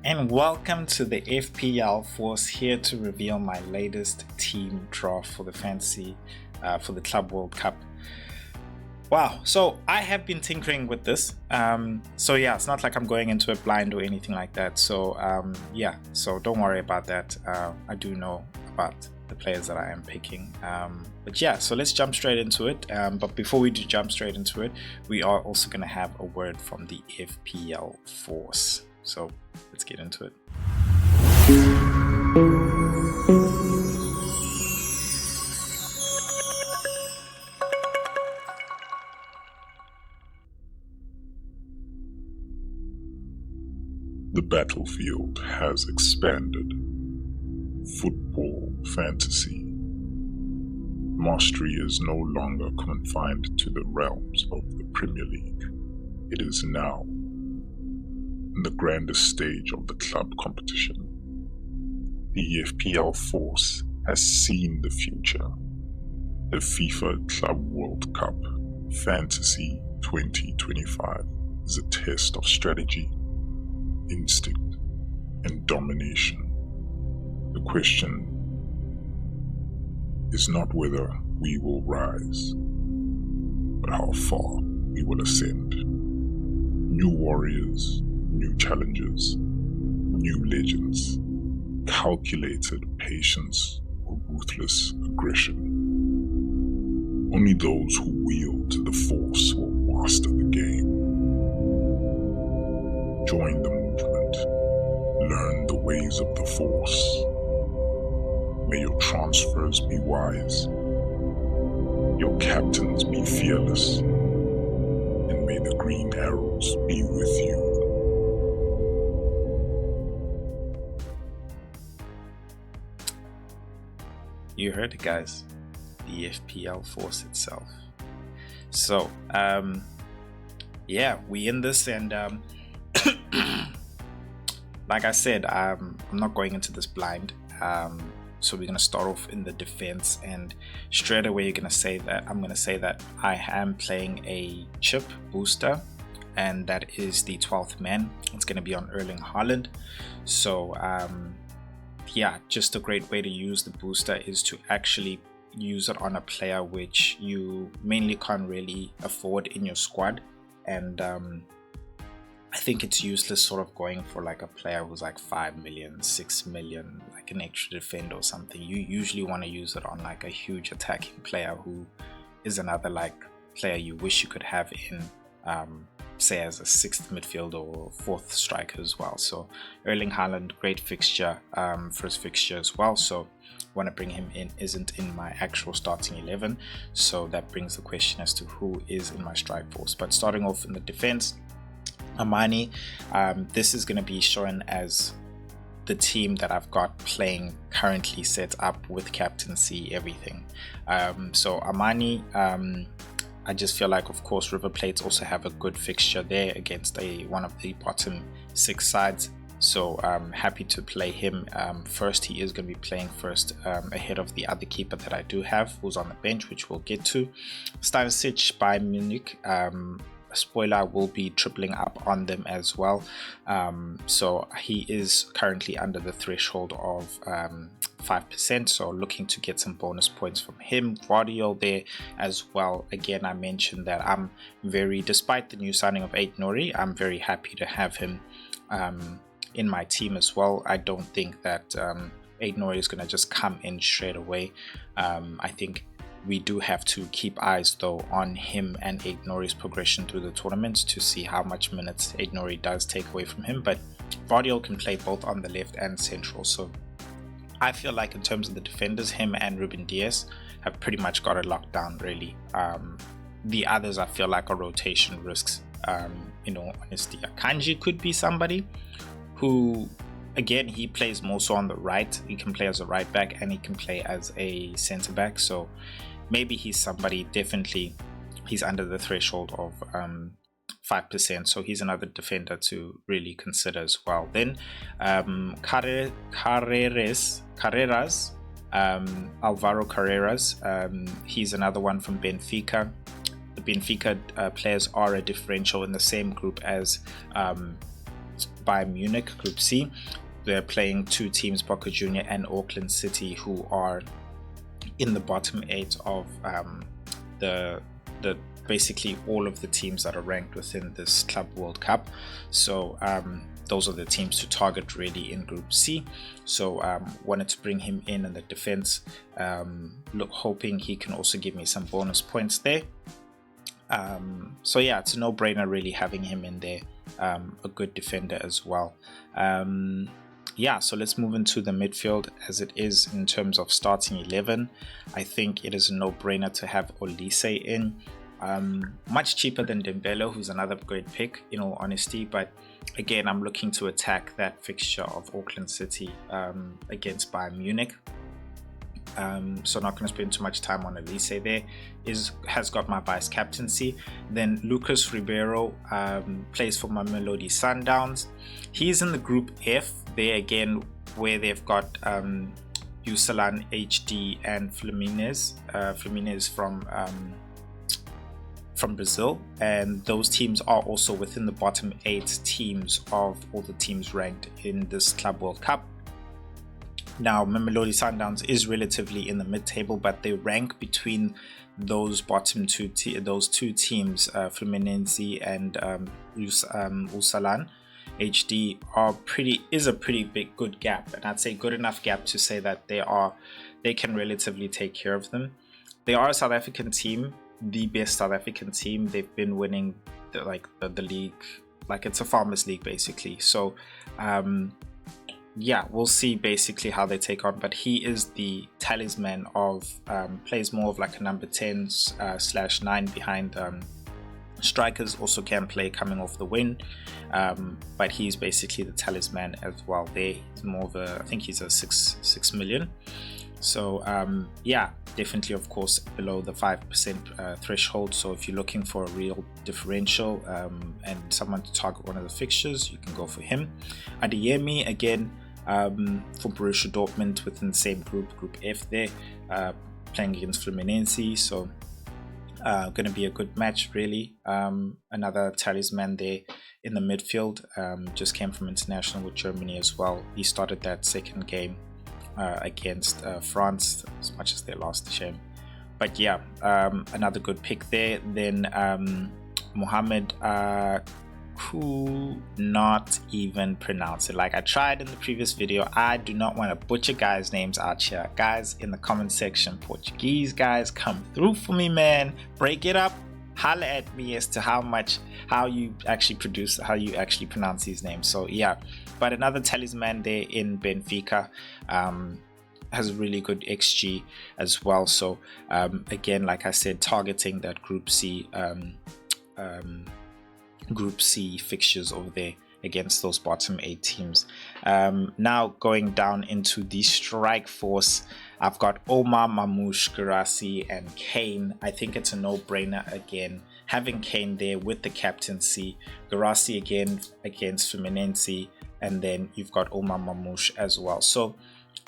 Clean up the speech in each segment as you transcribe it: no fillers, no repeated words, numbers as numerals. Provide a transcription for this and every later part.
And welcome to the FPL Force, here to reveal my latest team draft for the fantasy for the Club World Cup. Wow, so I have been tinkering with this. So yeah, it's not like I'm going into it blind or anything like that. So yeah, so don't worry about that. I do know about the players that I am picking. But yeah, so let's jump straight into it. But before we do jump straight into it, we are also going to have a word from the FPL Force. So let's get into it. The battlefield has expanded. Football fantasy. Mastery is no longer confined to the realms of the Premier League. It is now in the grandest stage of the club competition. The FPL Force has seen the future. The FIFA Club World Cup Fantasy 2025 is a test of strategy, instinct, and domination. The question is not whether we will rise, but how far we will ascend. New warriors, new challenges, new legends, calculated patience or ruthless aggression. Only those who wield the Force will master the game. Join the movement. Learn the ways of the Force. May your transfers be wise, your captains be fearless, and may the green arrows be with you. You heard it, guys. The FPL Force itself. So yeah, we in this, and like I said, I'm not going into this blind. So we're going to start off in the defense, and straight away I'm going to say that I am playing a chip booster, and that is the 12th man. It's going to be on Erling Haaland. So yeah, just a great way to use the booster is to actually use it on a player which you mainly can't really afford in your squad. And I think it's useless sort of going for like a player who's like 5 million, 6 million, like an extra defender or something. You usually want to use it on like a huge attacking player who is another like player you wish you could have in say as a 6th midfielder or 4th striker as well. So Erling Haaland, great fixture, first fixture as well. So want to bring him in, isn't in my actual starting 11. So that brings the question as to who is in my strike force. But starting off in the defense, Amani, this is going to be shown as the team that I've got playing currently, set up with captaincy, everything. So Amani, I just feel like, of course, River Plate also have a good fixture there against one of the bottom 6 sides. So I'm happy to play him first. He is going to be playing first ahead of the other keeper that I do have, who's on the bench, which we'll get to. Stanisic by Munich. Spoiler, will be tripling up on them as well. So he is currently under the threshold of 5%, so looking to get some bonus points from him. Guardiola there as well. Again, I mentioned that I'm despite the new signing of Aït-Nouri, I'm very happy to have him in my team as well. I don't think that Aït-Nouri is going to just come in straight away. I think we do have to keep eyes though on him and Aït-Nouri's progression through the tournaments to see how much minutes Aït-Nouri does take away from him. But Guardiola can play both on the left and central, so I feel like in terms of the defenders, him and Ruben Dias have pretty much got it locked down really. The others I feel like are rotation risks. In all honesty, Akanji could be somebody who, again, he plays more so on the right. He can play as a right back and he can play as a centre back, so maybe he's somebody. Definitely he's under the threshold of 5%, so he's another defender to really consider as well. Then Carreras, Alvaro Carreras, he's another one from Benfica. The Benfica players are a differential in the same group as Bayern Munich, Group C. They're playing two teams, Boca Junior and Auckland City, who are in the bottom 8 of the basically all of the teams that are ranked within this Club World Cup. So those are the teams to target really in Group C. So wanted to bring him in the defense, hoping he can also give me some bonus points there. So yeah, it's a no-brainer really having him in there, a good defender as well. Yeah, so let's move into the midfield as it is in terms of starting 11. I think it is a no-brainer to have Olise in. Much cheaper than Dembele, who's another great pick in all honesty, but again, I'm looking to attack that fixture of Auckland City against Bayern Munich. So not going to spend too much time on Olise there. Has got my vice captaincy. Then Lucas Ribeiro plays for Mamelodi Sundowns. He's in the Group F there again, where they've got Usalan HD and Fluminense from Brazil, and those teams are also within the bottom 8 teams of all the teams ranked in this Club World Cup. Now, Mamelodi Sundowns is relatively in the mid-table, but they rank between those bottom two teams, Fluminense and Usalan HD, is a pretty big good gap, and I'd say good enough gap to say that they can relatively take care of them. They are a South African team, the best South African team. They've been winning the league, like it's a farmers league basically. So yeah, we'll see basically how they take on, but he is the talisman of plays more of like a number 10 / 9 behind strikers, also can play coming off the wing, but he's basically the talisman as well there. He's more of I think he's a 6 million. So yeah, definitely of course below the 5% threshold. So if you're looking for a real differential and someone to target one of the fixtures, you can go for him. Adeyemi again from Borussia Dortmund within the same Group F there, playing against Fluminense. So going to be a good match really. Another talisman there in the midfield, just came from international with Germany as well. He started that second game against France, as much as they lost, the shame. But yeah, another good pick there. Then Mohamed, could not even pronounce it. Like I tried in the previous video, I do not want to butcher guys' names out here. Guys in the comment section, Portuguese guys, come through for me, man. Break it up. Holla at me as to how you actually pronounce these names. So yeah, but another talisman there in Benfica, has a really good XG as well. So again, like I said, targeting that Group C fixtures over there against those bottom 8 teams. Now going down into the strike force, I've got Omar, Mamouche, Guirassy and Kane. I think it's a no-brainer again, having Kane there with the captaincy. Guirassy again against Fluminense, and then you've got Omar Mamouche as well. So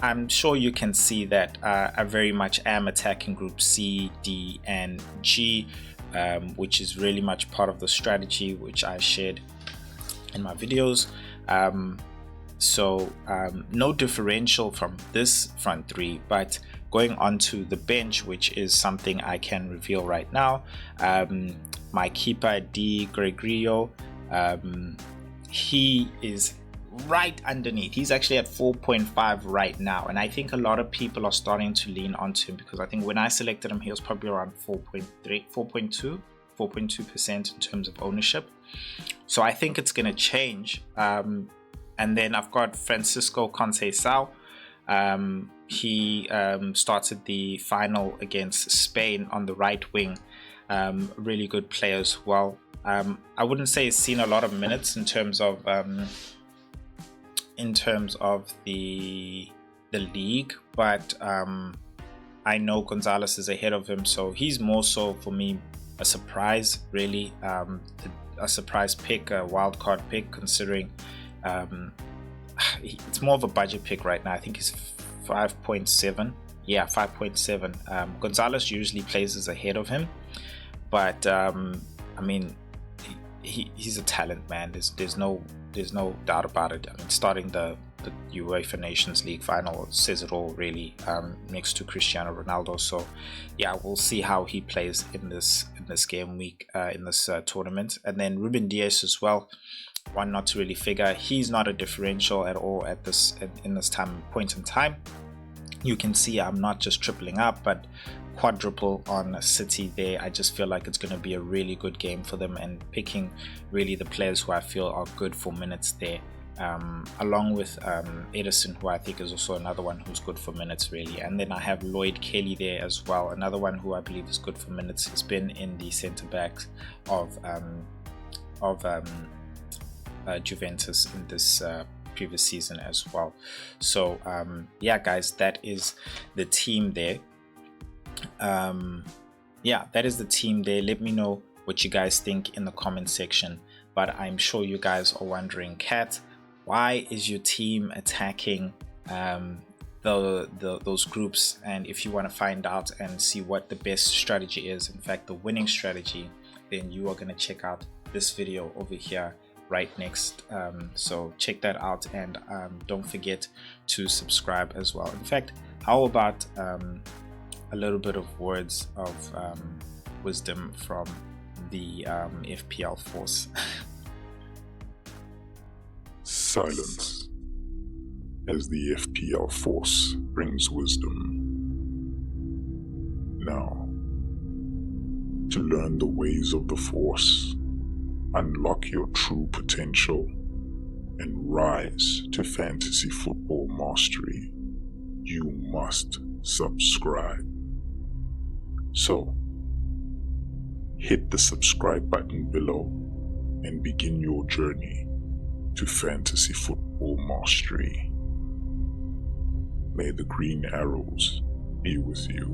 I'm sure you can see that I very much am attacking Group C, D and G, which is really much part of the strategy which I shared in my videos. So no differential from this front three, but going on to the bench, which is something I can reveal right now. My keeper D Gregorio, he is right underneath. He's actually at 4.5 right now, and I think a lot of people are starting to lean onto him, because I think when I selected him he was probably around 4.2% in terms of ownership. So I think it's going to change. And then I've got Francisco Conceição. He started the final against Spain on the right wing. Really good player as well. I wouldn't say he's seen a lot of minutes in terms of the league, but I know Gonzalez is ahead of him, so he's more so for me a surprise, really, a surprise pick, a wild card pick, considering it's more of a budget pick right now. I think he's 5.7. Yeah, 5.7. Gonzalez usually places ahead of him, but I mean, he's a talent, man. There's no doubt about it. I mean, starting the UEFA Nations League final says it all, really, next to Cristiano Ronaldo. So yeah, we'll see how he plays in this game week, in this tournament. And then Ruben Dias as well, one not to really figure. He's not a differential at all at this point in time. You can see I'm not just tripling up, but quadruple on City there. I just feel like it's going to be a really good game for them, and picking really the players who I feel are good for minutes there, along with Edison, who I think is also another one who's good for minutes, really. And then I have Lloyd Kelly there as well, another one who I believe is good for minutes. He's been in the centre backs of Juventus in this previous season as well. So yeah, guys, that is the team there. That is the team there. Let me know what you guys think in the comment section. But I'm sure you guys are wondering, Kat, why is your team attacking those groups? And if you want to find out and see what the best strategy is, in fact the winning strategy, then you are going to check out this video over here right next. So check that out, and don't forget to subscribe as well. In fact, how about a little bit of words of wisdom from the FPL Force. Silence, as the FPL Force brings wisdom. Now, to learn the ways of the Force, unlock your true potential, and rise to fantasy football mastery, you must subscribe. So, hit the subscribe button below and begin your journey to fantasy football mastery. May the green arrows be with you.